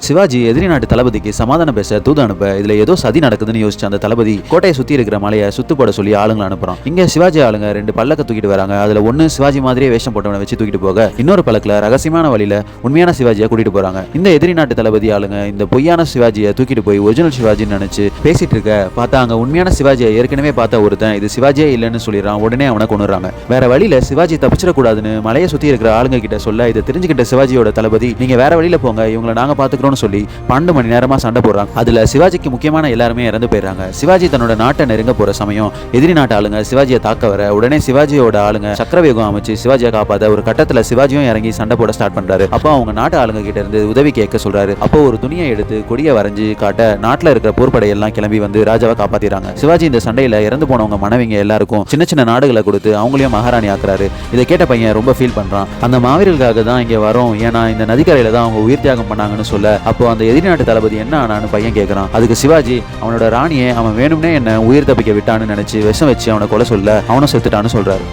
சிவாஜி எதிரி நாட்டு தளபதிக்கு சமாதானம் பேச தூது அனுப்ப இதுல ஏதோ சதி நடக்குதுன்னு யோசிச்ச அந்த தளபதி கோட்டையை சுத்தி இருக்கிற மலையை சுத்து போட சொல்லி ஆளுங்களை அனுப்புறான். இங்க சிவாஜி ஆளுங்க 2 பல்லக்க தூக்கிட்டு வராங்க. அதுல ஒன்னு சிவாஜி மாதிரியே வேஷம் போட்டவனை வச்சு தூக்கிட்டு போக, இன்னொரு பல்லக்கில் ரகசியமான வழியில உண்மையான சிவாஜியை கூட்டிட்டு போறாங்க. இந்த எதிரி நாட்டு தளபதி ஆளுங்க இந்த பொய்யான சிவாஜியை தூக்கிட்டு போய் ஒரிஜினல் சிவாஜின்னு நினைச்சு பேசிட்டு இருக்க பார்த்தா அங்க உண்மையான சிவாஜியை ஏற்கனவே பார்த்த ஒருத்தன் இது சிவாஜியே இல்லைன்னு சொல்லிடுறான். உடனே அவனை கொண்டுறாங்க. வேற வழியில சிவாஜி தப்பிச்சிடக்கூடாதுன்னு மலையை சுத்தி இருக்கிற ஆளுங்க கிட்ட சொல்ல, இதை தெரிஞ்சுக்கிட்ட சிவாஜியோட தளபதி நீங்க வேற வழியில போங்க, இவங்களை நாங்க பாத்துக்கிறோம்னு சொல்லி 12 மணி நேரமா சண்டை போடுறாங்க. அதுல சிவாஜிக்கு முக்கியமான எல்லாருமே இறந்து போயிடுறாங்க. சிவாஜி தன்னோட நாட்டை நெருங்க போற சமயம் எதிரி நாட்டு ஆளுங்க சிவாஜியை தாக்க வர, உடனே சிவாஜியோட ஆளுங்க சக்கரவேகம் அமைச்சு சிவாஜியை காப்பாத்த ஒரு கட்டத்துல சிவாஜியும் இறங்கி சண்டை போட ஸ்டார்ட் பண்றாரு. அப்போ அவங்க நாட்டு ஆளுங்க கிட்ட இருந்து உதவி கேட்க சொல்றாரு. அப்போ ஒரு துணியை எடுத்து கொடியை வரைஞ்சு காட்ட நாட்டுல இருக்கிற போர்படையெல்லாம் கிளம்பி வந்து ராஜாவை காப்பாத்திறாங்க. சிவாஜி இந்த சண்டையில இறந்து போனவங்க மனைவிங்க எல்லாருக்கும் சின்ன சின்ன நாடுகளை கொடுத்து அவங்களையும் மகாராணி ஆக்குறாரு. இதை கேட்ட பையன் ரொம்ப ஃபீல் பண்றான். அந்த மாவீரர்களுக்காக தான் இங்க வரோம், ஏன்னா இந்த நதிக்கரையில தான் அவங்க உயிர் தியாகம் பண்ணாங்கன்னு சொல்ல, அப்போ அந்த எதிரி நாட்டு தளபதி என்ன ஆனான்னு பையன் கேட்கறான். அதுக்கு சிவாஜி அவனோட ராணியை அவன் வேணும்னே என்ன உயிர் தப்பிக்க விட்டான்னு நினைச்சு விஷம் வச்சு அவனை கொலை சொல்ல அவனும் செத்துட்டான்னு சொல்றாரு.